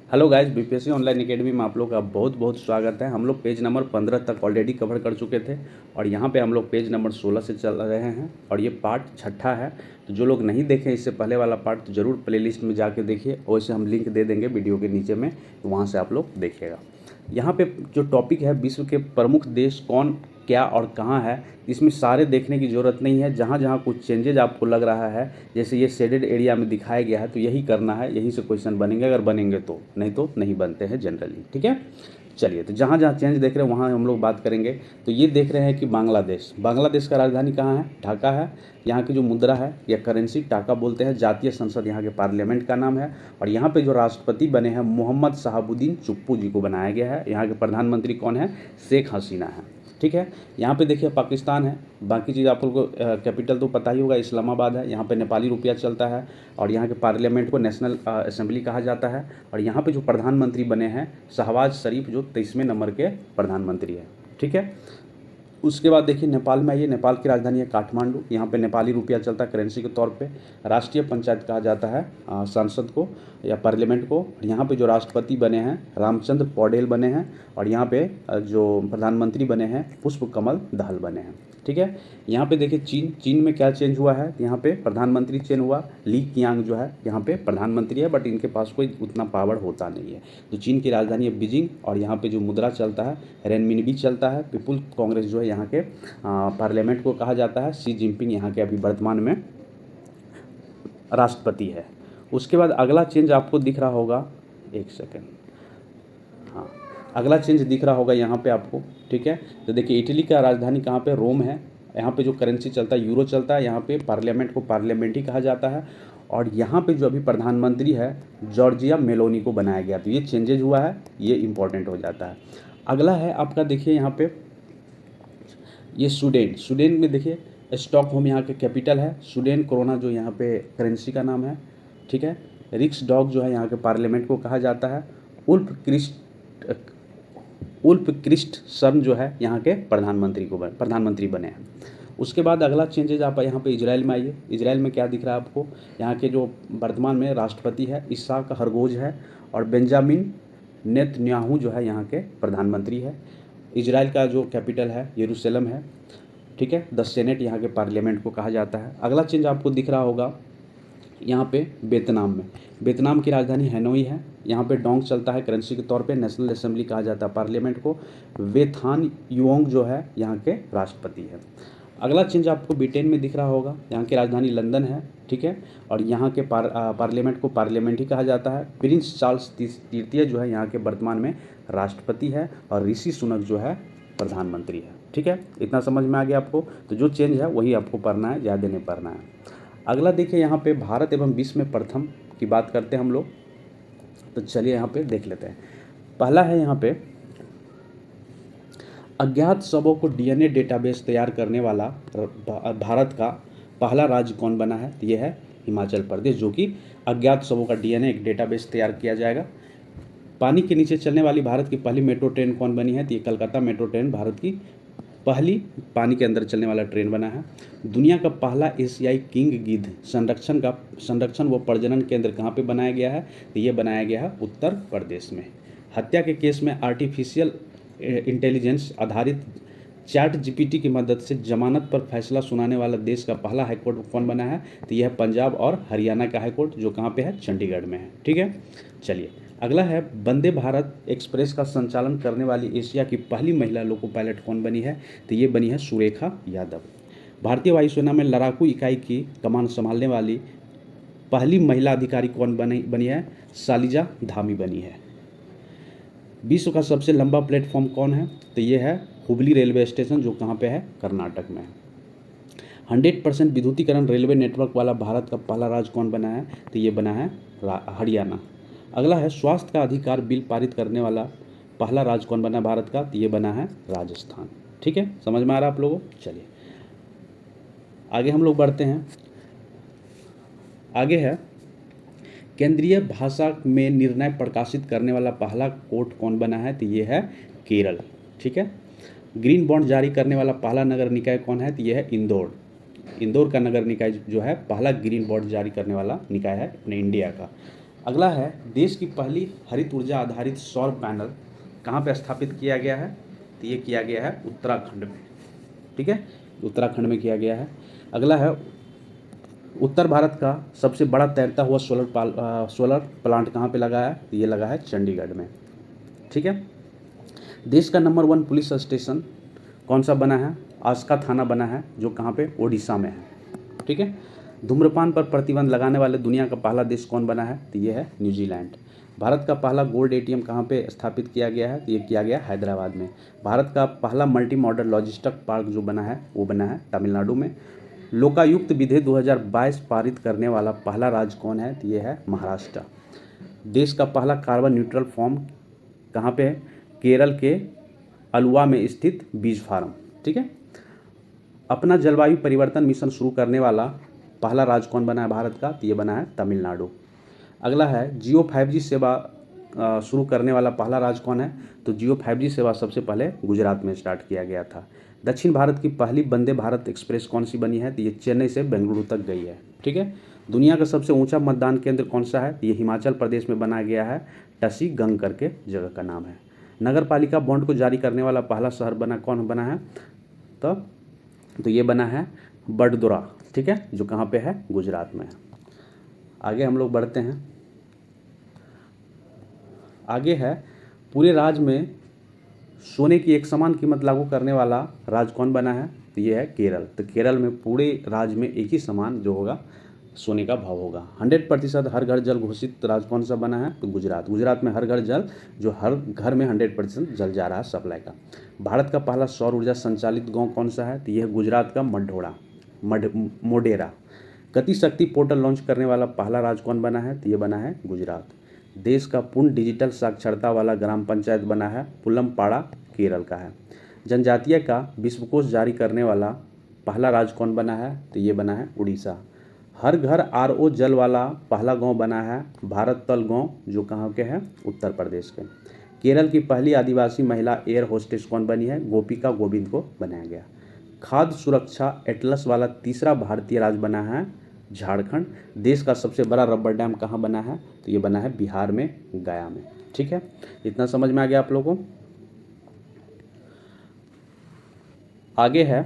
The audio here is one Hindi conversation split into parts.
Hello guys, BPSC online academy में आप लोग का बहुत बहुत स्वागत है। हम लोग पेज नंबर 15 तक ऑलरेडी कवर कर चुके थे और यहाँ पे हम लोग पेज नंबर 16 से चल रहे हैं और ये पार्ट छठा है। तो जो लोग नहीं देखें इससे पहले वाला पार्ट तो ज़रूर प्लेलिस्ट में जाके देखिए, वैसे हम लिंक दे देंगे वीडियो के नीचे में, तो वहाँ से आप लोग देखिएगा। यहाँ पे जो टॉपिक है विश्व के प्रमुख देश कौन, क्या और कहाँ है, इसमें सारे देखने की ज़रूरत नहीं है। जहाँ जहाँ कुछ चेंजेज आपको लग रहा है, जैसे ये शेडेड एरिया में दिखाया गया है, तो यही करना है, यहीं से क्वेश्चन बनेंगे अगर बनेंगे तो, नहीं तो नहीं बनते हैं जनरली। ठीक है, चलिए तो जहाँ जहाँ चेंज देख रहे हैं वहाँ हम लोग बात करेंगे। तो ये देख रहे हैं कि बांग्लादेश का राजधानी कहाँ है? ढाका है। यहाँ की जो मुद्रा है या करेंसी टाका बोलते हैं। जातीय संसद यहाँ के पार्लियामेंट का नाम है। और यहाँ पे जो राष्ट्रपति बने हैं मोहम्मद शहाबुद्दीन चुप्पू जी को बनाया गया है। यहाँ के प्रधानमंत्री कौन है? शेख हसीना है। ठीक है, यहाँ पे देखिए पाकिस्तान है। बाकी चीज़ आप लोग को कैपिटल तो पता ही होगा, इस्लामाबाद है। यहाँ पे नेपाली रुपया चलता है और यहाँ के पार्लियामेंट को नेशनल असेंबली कहा जाता है। और यहाँ पे जो प्रधानमंत्री बने हैं शहबाज शरीफ, जो 23वें नंबर के प्रधानमंत्री है। ठीक है, उसके बाद देखिए नेपाल में आइए। नेपाल की राजधानी है काठमांडू। यहाँ पे नेपाली रुपया चलता है करेंसी के तौर पे। राष्ट्रीय पंचायत कहा जाता है संसद को या पार्लियामेंट को। यहाँ पे जो राष्ट्रपति बने हैं रामचंद्र पौडेल बने हैं और यहाँ पे जो प्रधानमंत्री बने हैं पुष्प कमल दहल बने हैं। ठीक है, यहाँ पे देखिए चीन में क्या चेंज हुआ है। यहाँ पे प्रधानमंत्री चेंज हुआ। ली कियांग जो है यहाँ पे प्रधानमंत्री है, बट इनके पास कोई उतना पावर होता नहीं है। तो चीन की राजधानी है बीजिंग और यहाँ पे जो मुद्रा चलता है रेनमिनबी चलता है। पीपुल कांग्रेस जो है यहाँ के पार्लियामेंट को कहा जाता है। शी जिनपिंग यहाँ के अभी वर्तमान में राष्ट्रपति है। उसके बाद अगला चेंज आपको दिख रहा होगा, एक सेकेंड, हाँ अगला चेंज दिख रहा होगा यहाँ पे आपको। ठीक है, तो देखिए इटली का राजधानी कहाँ पे? रोम है। यहाँ पे जो करेंसी चलता है यूरो चलता है। यहाँ पे पार्लियामेंट को पार्लियामेंट ही कहा जाता है। और यहाँ पे जो अभी प्रधानमंत्री है जॉर्जिया मेलोनी को बनाया गया। तो ये चेंजेज हुआ है, ये इंपॉर्टेंट हो जाता है। अगला है आपका देखिए यहाँ पे ये स्वीडन में देखिए स्टॉकहोम यहाँ के कैपिटल है। स्वीडन कोरोना जो यहाँ पे करेंसी का नाम है। ठीक है, रिक्सडॉग जो है यहाँ के पार्लियामेंट को कहा जाता है। उल्फ क्रिस्टसन जो है यहाँ के प्रधानमंत्री बने हैं। उसके बाद अगला चेंजेज आप यहाँ पे इजराइल में आइए। इजराइल में क्या दिख रहा है आपको? यहाँ के जो वर्तमान में राष्ट्रपति है इसहाक हरगोज है और बेंजामिन नेतन्याहू जो है यहाँ के प्रधानमंत्री है। इजराइल का जो कैपिटल है यरूशलेम है। ठीक है, द सेनेट यहाँ के पार्लियामेंट को कहा जाता है। अगला चेंज आपको दिख रहा होगा यहाँ पे वियतनाम की राजधानी हैनोई है। यहाँ पे डोंग चलता है करेंसी के तौर पे। नेशनल असेंबली कहा जाता है पार्लियामेंट को। वेथान युओंग जो है यहाँ के राष्ट्रपति है। अगला चेंज आपको ब्रिटेन में दिख रहा होगा। यहाँ की राजधानी लंदन है। ठीक है, और यहाँ के पार्लियामेंट को पार्लियामेंट ही कहा जाता है। प्रिंस चार्ल्स तृतीय जो है यहाँ के वर्तमान में राष्ट्रपति है और ऋषि सुनक जो है प्रधानमंत्री है। ठीक है, इतना समझ में आ गया आपको? तो जो चेंज है वही आपको पढ़ना है, ज़्यादा नहीं पढ़ना है। अगला देखिए यहाँ पे भारत एवं विश्व में प्रथम की बात करते हैं हम लोग। तो चलिए यहाँ पे देख लेते हैं। पहला है यहाँ पे अज्ञात शवों को डीएनए डेटाबेस तैयार करने वाला भारत का पहला राज्य कौन बना है? तो ये है हिमाचल प्रदेश, जो कि अज्ञात शवों का डीएनए एक डेटाबेस तैयार किया जाएगा। पानी के नीचे चलने वाली भारत की पहली मेट्रो ट्रेन कौन बनी है? तो ये कलकत्ता मेट्रो ट्रेन भारत की पहली पानी के अंदर चलने वाला ट्रेन बना है। दुनिया का पहला एशियाई किंग गिद्ध संरक्षण व प्रजनन केंद्र कहाँ पे बनाया गया है? तो ये बनाया गया है उत्तर प्रदेश में। हत्या के केस में आर्टिफिशियल इंटेलिजेंस आधारित चैट जीपीटी की मदद से जमानत पर फैसला सुनाने वाला देश का पहला हाईकोर्ट कौन बना है? तो यह है पंजाब और हरियाणा का हाईकोर्ट, जो कहाँ पे है? चंडीगढ़ में है। ठीक है, चलिए अगला है वंदे भारत एक्सप्रेस का संचालन करने वाली एशिया की पहली महिला लोको पायलट कौन बनी है? तो ये बनी है सुरेखा यादव। भारतीय वायुसेना में लड़ाकू इकाई की कमान संभालने वाली पहली महिला अधिकारी कौन बनी है? शालिजा धामी बनी है। विश्व का सबसे लंबा प्लेटफॉर्म कौन है? तो ये है हुबली रेलवे स्टेशन, जो कहाँ पे है? कर्नाटक में है। 100% विद्युतीकरण रेलवे नेटवर्क वाला भारत का पहला राज्य कौन बना है? तो ये बना है हरियाणा। अगला है स्वास्थ्य का अधिकार बिल पारित करने वाला पहला राज्य कौन बना भारत का? तो ये बना है राजस्थान। ठीक है, समझ में आ रहा है आप लोगों? चलिए आगे हम लोग बढ़ते हैं। आगे है केंद्रीय भाषा में निर्णय प्रकाशित करने वाला पहला कोर्ट कौन बना है? तो ये है केरल। ठीक है, ग्रीन बॉन्ड जारी करने वाला पहला नगर निकाय कौन है? तो ये है इंदौर का नगर निकाय जो है पहला ग्रीन बॉन्ड जारी करने वाला निकाय है अपने इंडिया का। अगला है देश की पहली हरित ऊर्जा आधारित सौर पैनल कहाँ पे स्थापित किया गया है, तो ये किया गया है उत्तराखंड में, ठीक है, उत्तराखंड में किया गया है। अगला है उत्तर भारत का सबसे बड़ा तैरता हुआ सोलर प्लांट कहाँ पे लगा है, तो ये लगा है चंडीगढ़ में, ठीक है। देश का नंबर 1 पुलिस स्टेशन कौन सा बना है, आस्का थाना बना है, जो कहाँ पे ओडिशा में है, ठीक है। धूम्रपान पर प्रतिबंध लगाने वाले दुनिया का पहला देश कौन बना है, तो ये है न्यूजीलैंड। भारत का पहला गोल्ड एटीएम कहाँ पे स्थापित किया गया है, तो ये किया गया हैदराबाद में। भारत का पहला मल्टी मॉडल लॉजिस्टिक पार्क जो बना है वो बना है तमिलनाडु में। लोकायुक्त विधि 2022 पारित करने वाला पहला राज्य कौन है, तो ये है महाराष्ट्र। देश का पहला कार्बन न्यूट्रल फॉर्म कहाँ पे है, केरल के अलुवा में स्थित बीज फार्म, ठीक है। अपना जलवायु परिवर्तन मिशन शुरू करने वाला पहला राज्य कौन बना है भारत का, तो ये बना है तमिलनाडु। अगला है जियो 5G सेवा शुरू करने वाला पहला राज्य कौन है, तो जियो 5G सेवा सबसे पहले गुजरात में स्टार्ट किया गया था। दक्षिण भारत की पहली वंदे भारत एक्सप्रेस कौन सी बनी है, तो ये चेन्नई से बेंगलुरु तक गई है, ठीक है। दुनिया का सबसे ऊंचा मतदान केंद्र कौन सा है, तो ये हिमाचल प्रदेश में बनाया गया है, टसी गंग करके जगह का नाम है। नगर पालिका बॉन्ड को जारी करने वाला पहला शहर कौन बना है, तो ये बना है बड़ोदरा, ठीक है, जो कहाँ पे है, गुजरात में है। आगे हम लोग बढ़ते हैं। आगे है पूरे राज्य में सोने की एक समान कीमत लागू करने वाला राज्य कौन बना है, तो ये है केरल। तो केरल में पूरे राज्य में एक ही समान जो होगा सोने का भाव होगा। 100% हर घर जल घोषित राज्य कौन सा बना है, तो गुजरात। गुजरात में हर घर जल, जो हर घर में 100% जल जा रहा है सप्लाई का। भारत का पहला सौर ऊर्जा संचालित गांव कौन सा है, तो यह है गुजरात का मोढेरा। गति शक्ति पोर्टल लॉन्च करने वाला पहला राज्य कौन बना है, तो ये बना है गुजरात। देश का पूर्ण डिजिटल साक्षरता वाला ग्राम पंचायत बना है पुलमपाड़ा, केरल का है। जनजातीय का विश्वकोश जारी करने वाला पहला राज्य कौन बना है, तो ये बना है उड़ीसा। हर घर RO जल वाला पहला गांव बना है भारत तल गांव, जो कहाँ के है, उत्तर प्रदेश के। केरल की पहली आदिवासी महिला एयर होस्टेस कौन बनी है, गोपिका गोविंद को बनाया गया। खाद्य सुरक्षा एटलस वाला तीसरा भारतीय राज्य बना है झारखंड। देश का सबसे बड़ा रबर डैम कहाँ बना है, तो ये बना है बिहार में, गया में, ठीक है। इतना समझ में आ गया आप लोगों को। आगे है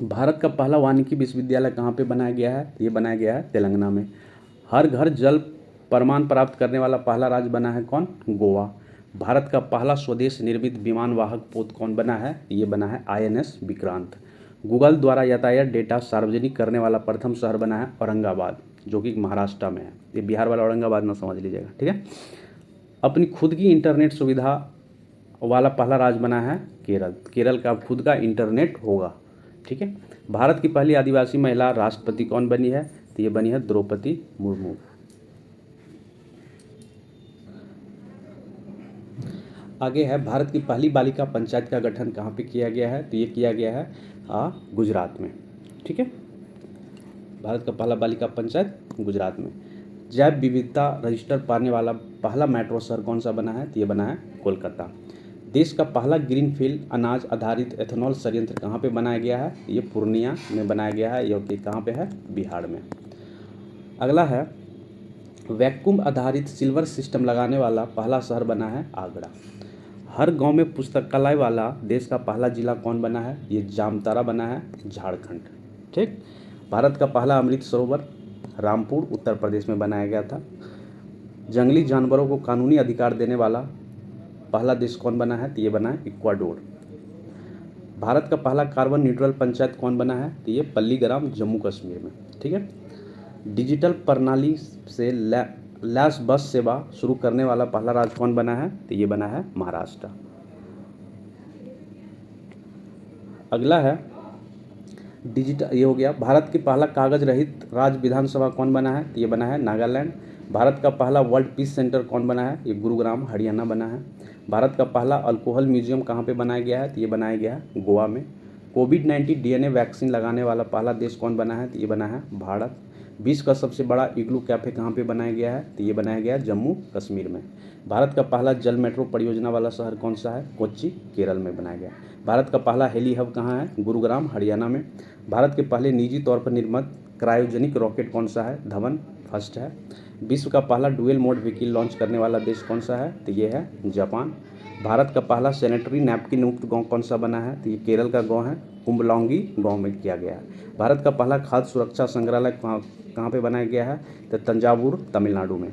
भारत का पहला वानिकी विश्वविद्यालय कहाँ पे बनाया गया है, तो ये बनाया गया है तेलंगाना में। हर घर जल प्रमाण प्राप्त करने वाला पहला राज्य बना है कौन, गोवा। भारत का पहला स्वदेश निर्मित विमान वाहक पोत कौन बना है, ये बना है INS विक्रांत। गूगल द्वारा यातायात डेटा सार्वजनिक करने वाला प्रथम शहर बना है औरंगाबाद, जो कि महाराष्ट्र में है। ये बिहार वाला औरंगाबाद ना समझ लीजिएगा, ठीक है। अपनी खुद की इंटरनेट सुविधा वाला पहला राज्य बना है केरल। केरल का खुद का इंटरनेट होगा, ठीक है। भारत की पहली आदिवासी महिला राष्ट्रपति कौन बनी है, तो ये बनी है द्रौपदी मुर्मू। आगे है भारत की पहली बालिका पंचायत का गठन कहाँ पे किया गया है, तो ये किया गया है गुजरात में, ठीक है। भारत का पहला बालिका पंचायत गुजरात में। जैव विविधता रजिस्टर पाने वाला पहला मेट्रो शहर कौन सा बना है, तो ये बना है कोलकाता। देश का पहला ग्रीनफील्ड अनाज आधारित एथेनॉल संयंत्र कहाँ पे बनाया गया है, ये पूर्णिया में बनाया गया है, ये कहाँ पे है, बिहार में। अगला है वैक्यूम आधारित सिल्वर सिस्टम लगाने वाला पहला शहर बना है आगरा। हर गांव में पुस्तकालय वाला देश का पहला जिला कौन बना है, ये जामताड़ा बना है, झारखंड, ठीक। भारत का पहला अमृत सरोवर रामपुर उत्तर प्रदेश में बनाया गया था। जंगली जानवरों को कानूनी अधिकार देने वाला पहला देश कौन बना है, तो ये बना है इक्वाडोर। भारत का पहला कार्बन न्यूट्रल पंचायत कौन बना है, तो ये पल्लीग्राम जम्मू कश्मीर में, ठीक है। डिजिटल प्रणाली से लैस बस सेवा शुरू करने वाला पहला राज्य कौन बना है, तो ये बना है महाराष्ट्र। अगला है डिजिटल, ये हो गया। भारत की पहला कागज रहित राज्य विधानसभा कौन बना है, तो ये बना है नागालैंड। भारत का पहला वर्ल्ड पीस सेंटर कौन बना है, ये गुरुग्राम हरियाणा बना है। भारत का पहला अल्कोहल म्यूजियम कहाँ पे बनाया गया है, तो ये बनाया गया है गोवा में। कोविड-19 DNA वैक्सीन लगाने वाला पहला देश कौन बना है, तो ये बना है भारत। विश्व का सबसे बड़ा इग्लू कैफे कहाँ पे बनाया गया है, तो ये बनाया गया है जम्मू कश्मीर में। भारत का पहला जल मेट्रो परियोजना वाला शहर कौन सा है, कोच्चि, केरल में बनाया गया। भारत का पहला हेली हब कहाँ है, गुरुग्राम हरियाणा में। भारत के पहले निजी तौर पर निर्मित क्रायोजेनिक रॉकेट कौन सा है, धवन फर्स्ट है। विश्व का पहला डुअल मोड व्हीकल लॉन्च करने वाला देश कौन सा है? तो ये है जापान। भारत का पहला सैनिटरी नैपकिन मुक्त गांव कौन सा बना है? तो ये केरल का गांव है, कुंबलौंगी गांव में किया गया है। भारत का पहला खाद्य सुरक्षा संग्रहालय कहाँ पे बनाया गया है? तो तंजावुर तमिलनाडु में।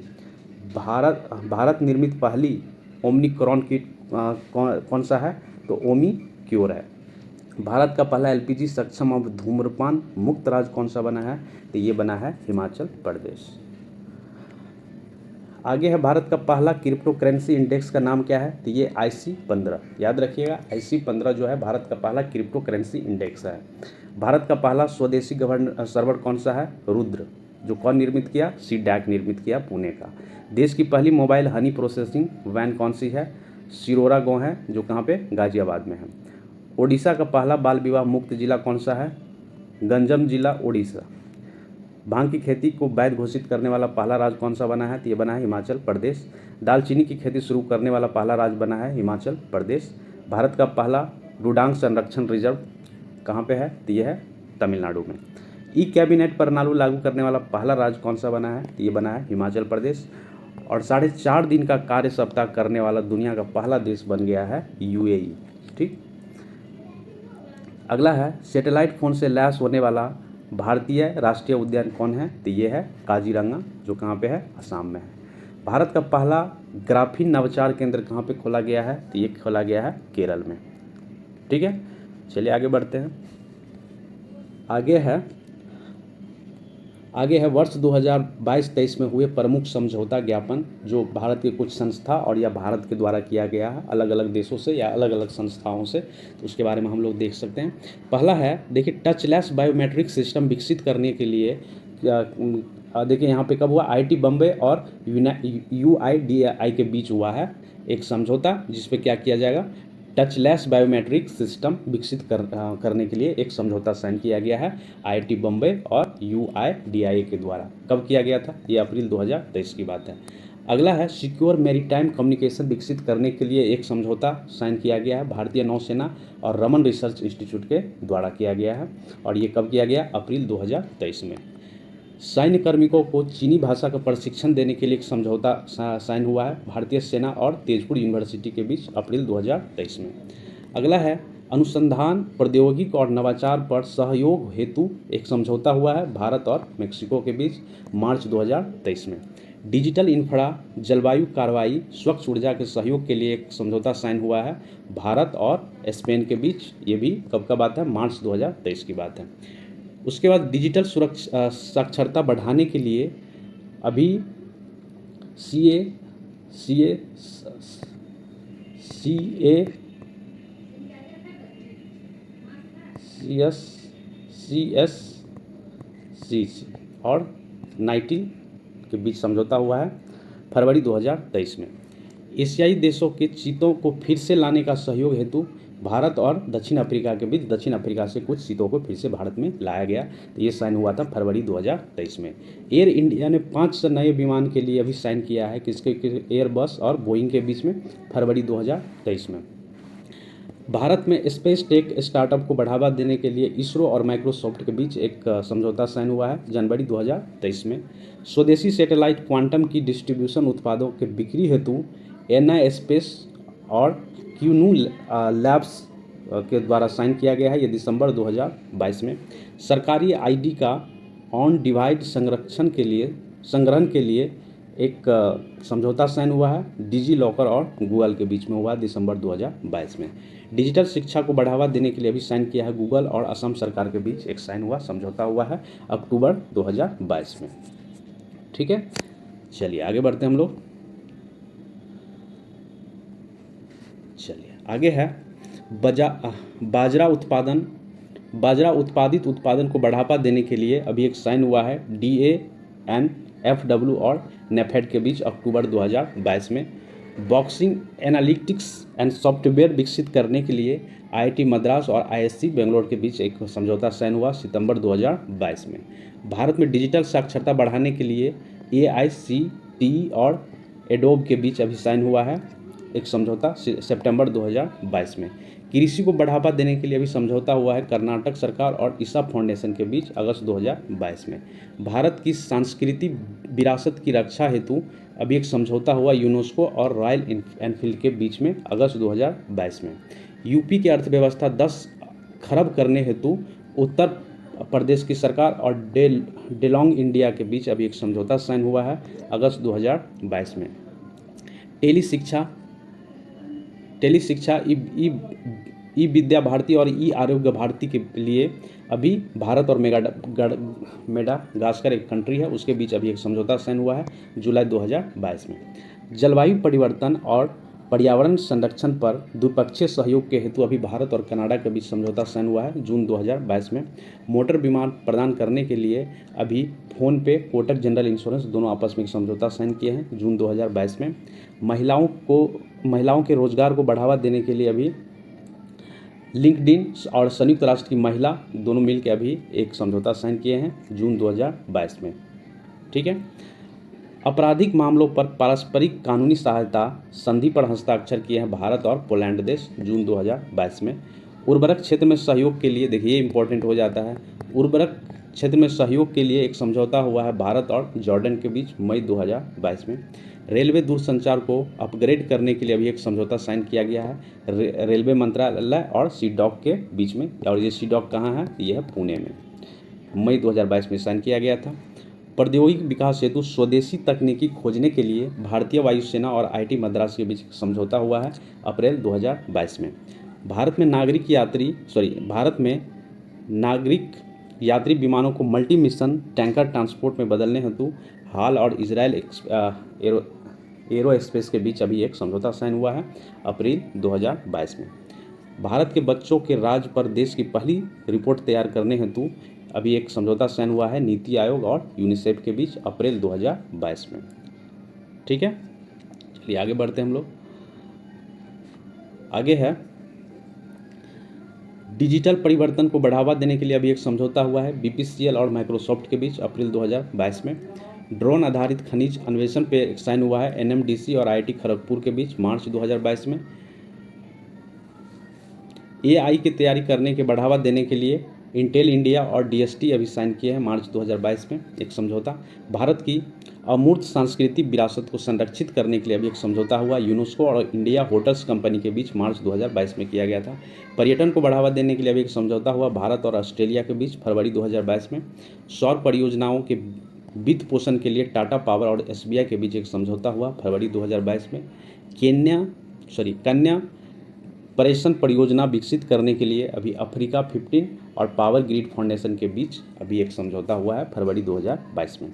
भारत निर्मित पहली ओमनिक्रॉन किट कौन सा है? तो ओमी क्योर है। भारत का पहला एलपीजी सक्षम और धूम्रपान मुक्त राज्य कौन सा बना है? तो ये बना है हिमाचल प्रदेश। आगे है भारत का पहला क्रिप्टो करेंसी इंडेक्स का नाम क्या है? तो ये IC15। याद रखिएगा, IC15 जो है भारत का पहला क्रिप्टो करेंसी इंडेक्स है। भारत का पहला स्वदेशी सर्वर कौन सा है? रुद्र। जो कौन निर्मित किया? CDAC निर्मित किया, पुणे का। देश की पहली मोबाइल हनी प्रोसेसिंग वैन कौन सी है? सिरोरा गाँव है, जो कहाँ पे? गाजियाबाद में है। ओडिशा का पहला बाल विवाह मुक्त जिला कौन सा है? गंजम जिला, ओडिशा। भांग की खेती को वैध घोषित करने वाला पहला राज्य कौन सा बना है? तो ये बना है हिमाचल प्रदेश। दालचीनी की खेती शुरू करने वाला पहला राज्य बना है हिमाचल प्रदेश। भारत का पहला रुडांग संरक्षण रिजर्व कहाँ पे है? तो ये है तमिलनाडु में। कैबिनेट प्रणाली लागू करने वाला पहला राज्य कौन सा बना है? तो ये बना है हिमाचल प्रदेश। और 4.5 दिन का कार्य सप्ताह करने वाला दुनिया का पहला देश बन गया है UAE। ठीक। अगला है सैटेलाइट फ़ोन से लैस होने वाला भारतीय राष्ट्रीय उद्यान कौन है? तो ये है काजीरंगा, जो कहाँ पे है? असम में है। भारत का पहला ग्राफीन नवाचार केंद्र कहाँ पे खोला गया है? तो ये खोला गया है केरल में। ठीक है, चलिए आगे बढ़ते हैं। आगे है वर्ष 2022-23 में हुए प्रमुख समझौता ज्ञापन, जो भारत के कुछ संस्था और या भारत के द्वारा किया गया है अलग अलग देशों से या अलग अलग संस्थाओं से, तो उसके बारे में हम लोग देख सकते हैं। पहला है, देखिए, टचलेस बायोमेट्रिक सिस्टम विकसित करने के लिए देखिए यहाँ पे कब हुआ? IIT बम्बे और UIDAI के बीच हुआ है एक समझौता, जिसपे क्या किया जाएगा? टचलेस बायोमेट्रिक सिस्टम विकसित करने के लिए एक समझौता साइन किया गया है IIT बम्बे और UIDAI के द्वारा। कब किया गया था? ये अप्रैल 2023 की बात है। अगला है सिक्योर मैरीटाइम कम्युनिकेशन विकसित करने के लिए एक समझौता साइन किया गया है भारतीय नौसेना और रमन रिसर्च इंस्टीट्यूट के द्वारा किया गया है। और ये कब किया गया? अप्रैल 2023 में। सैन्य कार्मिकों को चीनी भाषा का प्रशिक्षण देने के लिए एक समझौता साइन हुआ है भारतीय सेना और तेजपुर यूनिवर्सिटी के बीच अप्रैल 2023 में। अगला है अनुसंधान, प्रौद्योगिकी और नवाचार पर सहयोग हेतु एक समझौता हुआ है भारत और मेक्सिको के बीच मार्च 2023 में। डिजिटल इंफ्रा, जलवायु कार्रवाई, स्वच्छ ऊर्जा के सहयोग के लिए एक समझौता साइन हुआ है भारत और स्पेन के बीच। ये भी कब का बात है? मार्च 2023 की बात है। उसके बाद डिजिटल साक्षरता बढ़ाने के लिए अभी CACSC और नाइटिल के बीच समझौता हुआ है फरवरी 2023 में। एशियाई देशों के चीतों को फिर से लाने का सहयोग हेतु भारत और दक्षिण अफ्रीका के बीच दक्षिण अफ्रीका से कुछ चीतों को फिर से भारत में लाया गया, तो ये साइन हुआ था फरवरी 2023 में। एयर इंडिया ने 5 नए विमान के लिए अभी साइन किया है, किसके? एयरबस और बोइंग के बीच में फरवरी 2023 में। भारत में स्पेस टेक स्टार्टअप को बढ़ावा देने के लिए इसरो और माइक्रोसॉफ्ट के बीच एक समझौता साइन हुआ है जनवरी 2023 में। स्वदेशी सैटेलाइट क्वांटम की डिस्ट्रीब्यूशन उत्पादों के बिक्री हेतु NI स्पेस और क्यूनू लैब्स के द्वारा साइन किया गया है, ये दिसंबर 2022 में। सरकारी ID का ऑन डिवाइस संग्रहण के लिए एक समझौता साइन हुआ है डिजी लॉकर और गूगल के बीच में हुआ दिसंबर 2022 में। डिजिटल शिक्षा को बढ़ावा देने के लिए भी साइन किया है गूगल और असम सरकार के बीच एक साइन हुआ समझौता हुआ है अक्टूबर 2022 में। ठीक है, चलिए आगे बढ़ते हैं हम लोग। चलिए आगे है बाजरा उत्पादित उत्पादन को बढ़ावा देने के लिए अभी एक साइन हुआ है DANFW और नेफेड के बीच अक्टूबर 2022 में। बॉक्सिंग एनालिटिक्स एंड सॉफ्टवेयर विकसित करने के लिए IIT मद्रास और ISC बेंगलोर के बीच एक समझौता साइन हुआ सितंबर 2022 में। भारत में डिजिटल साक्षरता बढ़ाने के लिए AICTE और एडोब के बीच अभी साइन हुआ है एक समझौता सितंबर 2022 में। कृषि को बढ़ावा देने के लिए अभी समझौता हुआ है कर्नाटक सरकार और ईसा फाउंडेशन के बीच अगस्त 2022 में। भारत की सांस्कृतिक विरासत की रक्षा हेतु अभी एक समझौता हुआ यूनेस्को और रॉयल एनफील्ड के बीच में अगस्त 2022 में। यूपी की अर्थव्यवस्था 10 खरब करने हेतु उत्तर प्रदेश की सरकार और डेलोंग इंडिया के बीच अभी एक समझौता साइन हुआ है अगस्त 2022 में। टेली शिक्षा ई विद्या भारती और ई आरोग्य भारती के लिए अभी भारत और मेडागास्कर एक कंट्री है उसके बीच अभी एक समझौता साइन हुआ है जुलाई 2022 में। जलवायु परिवर्तन और पर्यावरण संरक्षण पर द्विपक्षीय सहयोग के हेतु अभी भारत और कनाडा के बीच समझौता साइन हुआ है जून 2022 में। मोटर विमान प्रदान करने के लिए अभी फोनपे कोटक जनरल इंश्योरेंस दोनों आपस में एक समझौता साइन किए हैं जून 2022 में। महिलाओं के रोजगार को बढ़ावा देने के लिए अभी लिंक्डइन और संयुक्त राष्ट्र की महिला दोनों मिलकर अभी एक समझौता साइन किए हैं जून 2022 में। ठीक है। आपराधिक मामलों पर पारस्परिक कानूनी सहायता संधि पर हस्ताक्षर किए हैं भारत और पोलैंड देश जून 2022 में। उर्वरक क्षेत्र में सहयोग के लिए देखिए ये इंपॉर्टेंट हो जाता है। उर्वरक क्षेत्र में सहयोग के लिए एक समझौता हुआ है भारत और जॉर्डन के बीच मई 2022 में। रेलवे दूरसंचार को अपग्रेड करने के लिए अभी एक समझौता साइन किया गया है रेलवे मंत्रालय और सीडॉक के बीच में। और ये सीडॉक कहाँ है? ये है पुणे में। मई 2022 में साइन किया गया था। प्रौद्योगिकी विकास हेतु स्वदेशी तकनीकी खोजने के लिए भारतीय वायुसेना और आईटी मद्रास के बीच समझौता हुआ है अप्रैल 2022 में। भारत में नागरिक यात्री विमानों को मल्टी मिशन टैंकर ट्रांसपोर्ट में बदलने हेतु हाल और इजरायल एरोस्पेस के बीच अभी एक समझौता साइन हुआ है अप्रैल 2022 में। भारत के बच्चों के राज्य पर देश की पहली रिपोर्ट तैयार करने हेतु अभी एक समझौता साइन हुआ है नीति आयोग और यूनिसेफ के बीच अप्रैल 2022 में। ठीक है, चलिए आगे बढ़ते हैं हम लोग। आगे है डिजिटल परिवर्तन को बढ़ावा देने के लिए अभी एक समझौता हुआ है बीपीसीएल और माइक्रोसॉफ्ट के बीच अप्रैल 2022 में। ड्रोन आधारित खनिज अन्वेषण पे साइन हुआ है एनएमडीसी और आईआईटी खड़गपुर के बीच मार्च 2022 में। एआई की तैयारी करने के बढ़ावा देने के लिए इंटेल इंडिया और डीएसटी अभी साइन किए हैं मार्च 2022 में एक समझौता। भारत की अमूर्त सांस्कृतिक विरासत को संरक्षित करने के लिए अभी एक समझौता हुआ यूनेस्को और इंडिया होटल्स कंपनी के बीच मार्च 2022 में किया गया था। पर्यटन को बढ़ावा देने के लिए अभी एक समझौता हुआ भारत और ऑस्ट्रेलिया के बीच फरवरी 2022 में। सौर परियोजनाओं के वित्त पोषण के लिए टाटा पावर और एसबीआई के बीच एक समझौता हुआ फरवरी 2022 में। कन्या परेषण परियोजना विकसित करने के लिए अभी अफ्रीका 15 और पावर ग्रिड फाउंडेशन के बीच अभी एक समझौता हुआ है फरवरी 2022 में।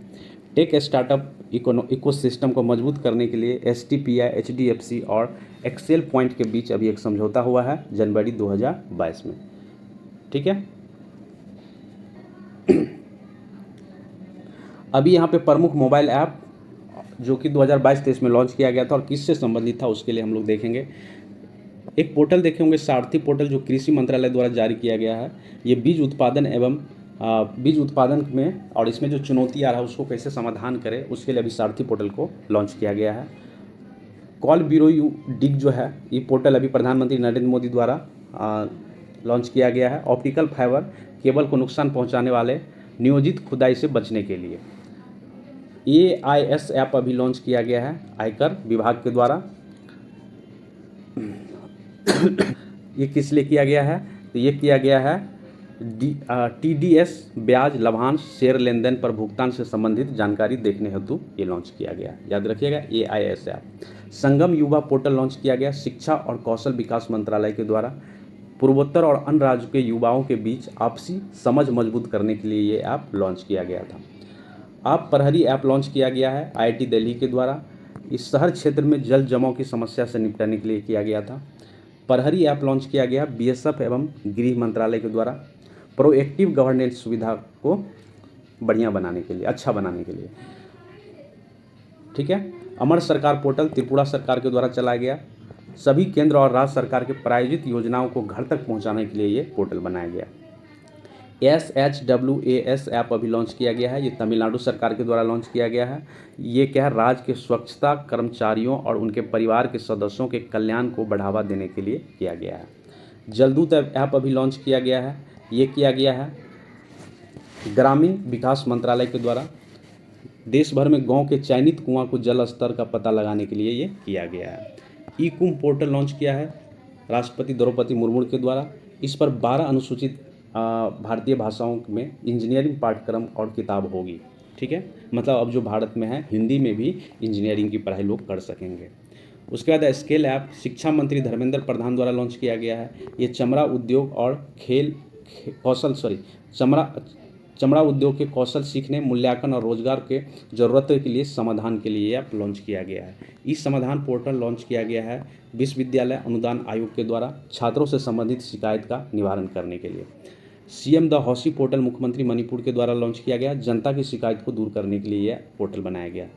टेक स्टार्टअप इकोसिस्टम को मजबूत करने के लिए एसटीपीआई एचडीएफसी और एक्सेल पॉइंट के बीच अभी एक समझौता हुआ है जनवरी 2022 में। ठीक है। अभी यहाँ पे प्रमुख मोबाइल ऐप जो कि 2022-23 में लॉन्च किया गया था और किससे संबंधित था उसके लिए हम लोग देखेंगे। एक पोर्टल देखे होंगे सारथी पोर्टल जो कृषि मंत्रालय द्वारा जारी किया गया है। ये बीज उत्पादन में और इसमें जो चुनौती आ रहा है उसको कैसे समाधान करें उसके लिए अभी सारथी पोर्टल को लॉन्च किया गया है। कॉल ब्यूरो डिग जो है ये पोर्टल अभी प्रधानमंत्री नरेंद्र मोदी द्वारा लॉन्च किया गया है ऑप्टिकल फाइबर केबल को नुकसान पहुंचाने वाले नियोजित खुदाई से बचने के लिए। AIS ऐप अभी लॉन्च किया गया है आयकर विभाग के द्वारा। ये किस लिए किया गया है? तो ये किया गया है TDS ब्याज लाभांश शेयर लेन देन पर भुगतान से संबंधित जानकारी देखने हेतु ये लॉन्च किया गया। याद रखिएगा AIS ऐप। संगम युवा पोर्टल लॉन्च किया गया शिक्षा और कौशल विकास मंत्रालय के द्वारा। पूर्वोत्तर और अन्य राज्यों के युवाओं के बीच आपसी समझ मजबूत करने के लिए ये ऐप लॉन्च किया गया था। आप प्रहरी ऐप लॉन्च किया गया है IIT दिल्ली के द्वारा। इस शहर क्षेत्र में जल जमाव की समस्या से निपटने के लिए किया गया था। प्रहरी ऐप लॉन्च किया गया BSF एवं गृह मंत्रालय के द्वारा प्रोएक्टिव गवर्नेंस सुविधा को बढ़िया बनाने के लिए, अच्छा बनाने के लिए। ठीक है। अमर सरकार पोर्टल त्रिपुरा सरकार के द्वारा चलाया गया। सभी केंद्र और राज्य सरकार के प्रायोजित योजनाओं को घर तक पहुंचाने के लिए ये पोर्टल बनाया गया। SHWAS ऐप अभी लॉन्च किया गया है। ये तमिलनाडु सरकार के द्वारा लॉन्च किया गया है। ये क्या है? राज्य के स्वच्छता कर्मचारियों और उनके परिवार के सदस्यों के कल्याण को बढ़ावा देने के लिए किया गया है। जलदूत ऐप अभी लॉन्च किया गया है। ये किया गया है ग्रामीण विकास मंत्रालय के द्वारा। देश भर में गांव के चयनित कुआं को जल स्तर का पता लगाने के लिए ये किया गया है। ई कुंभ पोर्टल लॉन्च किया है राष्ट्रपति द्रौपदी मुर्मू के द्वारा। इस पर 12 अनुसूचित भारतीय भाषाओं में इंजीनियरिंग पाठ्यक्रम और किताब होगी। ठीक है, मतलब अब जो भारत में है हिंदी में भी इंजीनियरिंग की पढ़ाई लोग कर सकेंगे। उसके बाद स्केल ऐप शिक्षा मंत्री धर्मेंद्र प्रधान द्वारा लॉन्च किया गया है। ये चमड़ा उद्योग और चमड़ा उद्योग के कौशल सीखने, मूल्यांकन और रोजगार के ज़रूरतों के लिए समाधान के लिए ऐप लॉन्च किया गया है। इस समाधान पोर्टल लॉन्च किया गया है विश्वविद्यालय अनुदान आयोग के द्वारा छात्रों से संबंधित शिकायत का निवारण करने के लिए। सीएम द हौसी पोर्टल मुख्यमंत्री मणिपुर के द्वारा लॉन्च किया गया। जनता की शिकायत को दूर करने के लिए यह पोर्टल बनाया गया।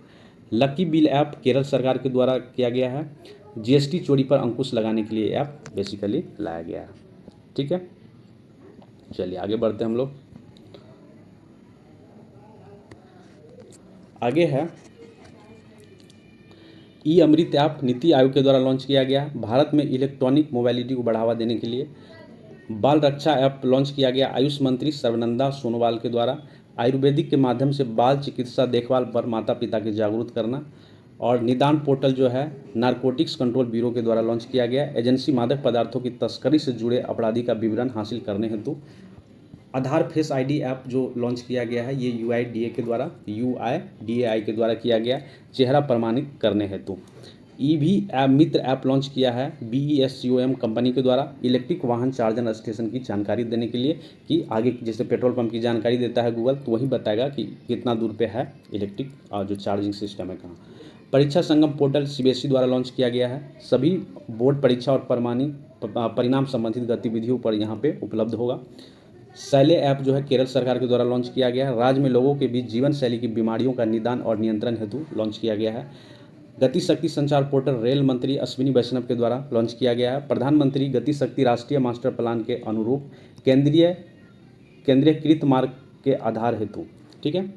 लकी बिल ऐप केरल सरकार के द्वारा किया गया है। जीएसटी चोरी पर अंकुश लगाने के लिए ऐप बेसिकली लाया गया है। ठीक है, चलिए आगे बढ़ते हैं हम लोग। आगे है ई अमृत ऐप नीति आयोग के द्वारा लॉन्च किया गया। भारत में इलेक्ट्रॉनिक मोबिलिटी को बढ़ावा देने के लिए बाल रक्षा ऐप लॉन्च किया गया आयुष मंत्री सर्बानंद सोनोवाल के द्वारा। आयुर्वेदिक के माध्यम से बाल चिकित्सा देखभाल पर माता पिता के जागरूक करना। और निदान पोर्टल जो है नारकोटिक्स कंट्रोल ब्यूरो के द्वारा लॉन्च किया गया। एजेंसी मादक पदार्थों की तस्करी से जुड़े अपराधी का विवरण हासिल करने हेतु आधार फेस आईडी ऐप जो लॉन्च किया गया है। ये यूआईडीए के द्वारा किया गया चेहरा प्रमाणित करने हेतु। ईवी ऐप मित्र ऐप लॉन्च किया है BESCOM कंपनी के द्वारा इलेक्ट्रिक वाहन चार्जर स्टेशन की जानकारी देने के लिए कि आगे जैसे पेट्रोल पंप की जानकारी देता है गूगल, तो वही बताएगा कि कितना दूर पे है इलेक्ट्रिक जो चार्जिंग सिस्टम है कहाँ। परीक्षा संगम पोर्टल CBSE द्वारा लॉन्च किया गया है। सभी बोर्ड परीक्षा और परिणाम संबंधित गतिविधियों पर यहाँ पे उपलब्ध होगा। शैले ऐप जो है केरल सरकार के द्वारा लॉन्च किया गया है। राज्य में लोगों के बीच जीवन शैली की बीमारियों का निदान और नियंत्रण हेतु लॉन्च किया गया है। गति शक्ति संचार पोर्टल रेल मंत्री अश्विनी वैष्णव के द्वारा लॉन्च किया गया है। प्रधानमंत्री गति शक्ति राष्ट्रीय मास्टर प्लान के अनुरूप केंद्रीयकृत मार्ग के आधार हेतु। ठीक है,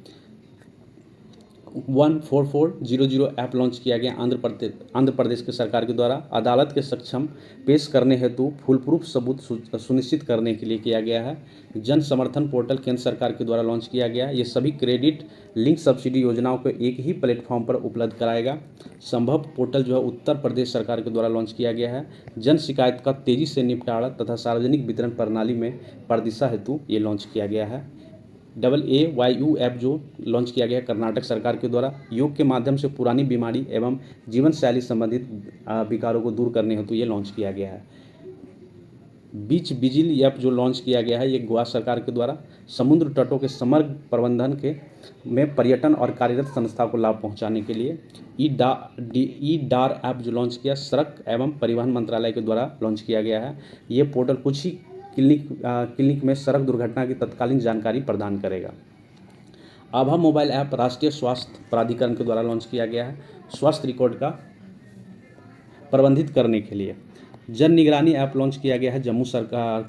14400 ऐप लॉन्च किया गया आंध्र प्रदेश के सरकार के द्वारा। अदालत के सक्षम पेश करने हेतु फुलप्रूफ सबूत सुनिश्चित करने के लिए किया गया है। जन समर्थन पोर्टल केंद्र सरकार के द्वारा लॉन्च किया गया है। ये सभी क्रेडिट लिंक सब्सिडी योजनाओं को एक ही प्लेटफॉर्म पर उपलब्ध कराएगा। संभव पोर्टल जो है उत्तर प्रदेश सरकार के द्वारा लॉन्च किया गया है। जन शिकायत का तेजी से निपटारा तथा सार्वजनिक वितरण प्रणाली में पारदर्शिता हेतु ये लॉन्च किया गया है। AAYU ऐप जो लॉन्च किया गया कर्नाटक सरकार के द्वारा योग के माध्यम से पुरानी बीमारी एवं जीवन शैली संबंधित विकारों को दूर करने हेतु ये लॉन्च किया गया है। बीच बिजिल ऐप जो लॉन्च किया गया है ये गोवा सरकार के द्वारा समुद्र तटों के समग्र प्रबंधन में पर्यटन और कार्यरत संस्था को लाभ पहुंचाने के लिए। ई डार ऐप जो लॉन्च किया सड़क एवं परिवहन मंत्रालय के द्वारा लॉन्च किया गया है। ये पोर्टल कुछ ही क्लिनिक में सड़क दुर्घटना की तत्कालीन जानकारी प्रदान करेगा। आभा मोबाइल ऐप राष्ट्रीय स्वास्थ्य प्राधिकरण के द्वारा लॉन्च किया गया है स्वास्थ्य रिकॉर्ड का प्रबंधित करने के लिए। जन निगरानी ऐप लॉन्च किया गया है जम्मू सरकार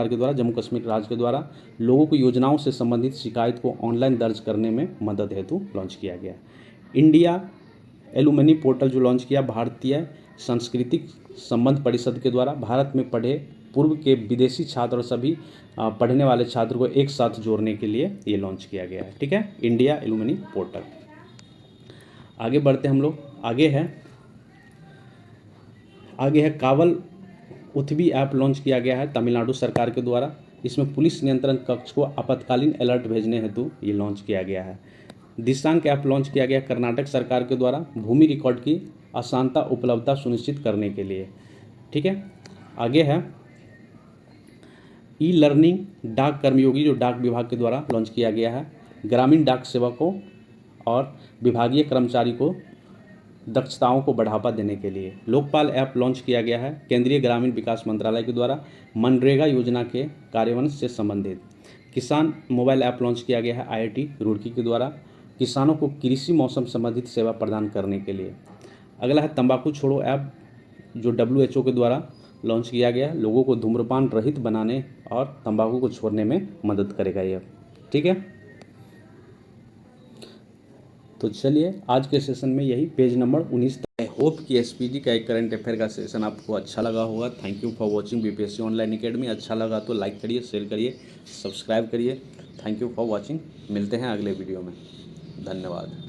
के द्वारा जम्मू कश्मीर राज्य के द्वारा लोगों को योजनाओं से संबंधित शिकायत को ऑनलाइन दर्ज करने में मदद हेतु लॉन्च किया गया। इंडिया एलुमनी पोर्टल जो लॉन्च किया भारतीय सांस्कृतिक संबंध परिषद के द्वारा भारत में पढ़े पूर्व के विदेशी छात्र और सभी पढ़ने वाले छात्र को एक साथ जोड़ने के लिए ये लॉन्च किया गया है। ठीक है, इंडिया एलुमनी पोर्टल। आगे बढ़ते हम लोग। आगे है कावल उथबी ऐप लॉन्च किया गया है तमिलनाडु सरकार के द्वारा। इसमें पुलिस नियंत्रण कक्ष को आपातकालीन अलर्ट भेजने हेतु ये लॉन्च किया गया है। दिशांक ऐप लॉन्च किया गया कर्नाटक सरकार के द्वारा भूमि रिकॉर्ड की आसानता उपलब्धता सुनिश्चित करने के लिए। ठीक है, आगे है ई लर्निंग डाक कर्मयोगी जो डाक विभाग के द्वारा लॉन्च किया गया है। ग्रामीण डाक सेवकों और विभागीय कर्मचारी को दक्षताओं को बढ़ावा देने के लिए। लोकपाल ऐप लॉन्च किया गया है केंद्रीय ग्रामीण विकास मंत्रालय के द्वारा मनरेगा योजना के कार्यान्वयन से संबंधित। किसान मोबाइल ऐप लॉन्च किया गया है IIT रुड़की के द्वारा किसानों को कृषि मौसम संबंधित सेवा प्रदान करने के लिए। अगला है तंबाकू छोड़ो ऐप जो WHO के द्वारा लॉन्च किया गया लोगों को धूम्रपान रहित बनाने और तंबाकू को छोड़ने में मदद करेगा ये। ठीक है, तो चलिए आज के सेशन में यही पेज नंबर 19 तक होप कि एसपीजी का एक करंट अफेयर का सेशन आपको अच्छा लगा होगा। Thank you for watching BPSC online academy. अच्छा लगा तो लाइक करिए, शेयर करिए, सब्सक्राइब करिए। Thank you for watching. मिलते हैं अगले वीडियो में। धन्यवाद।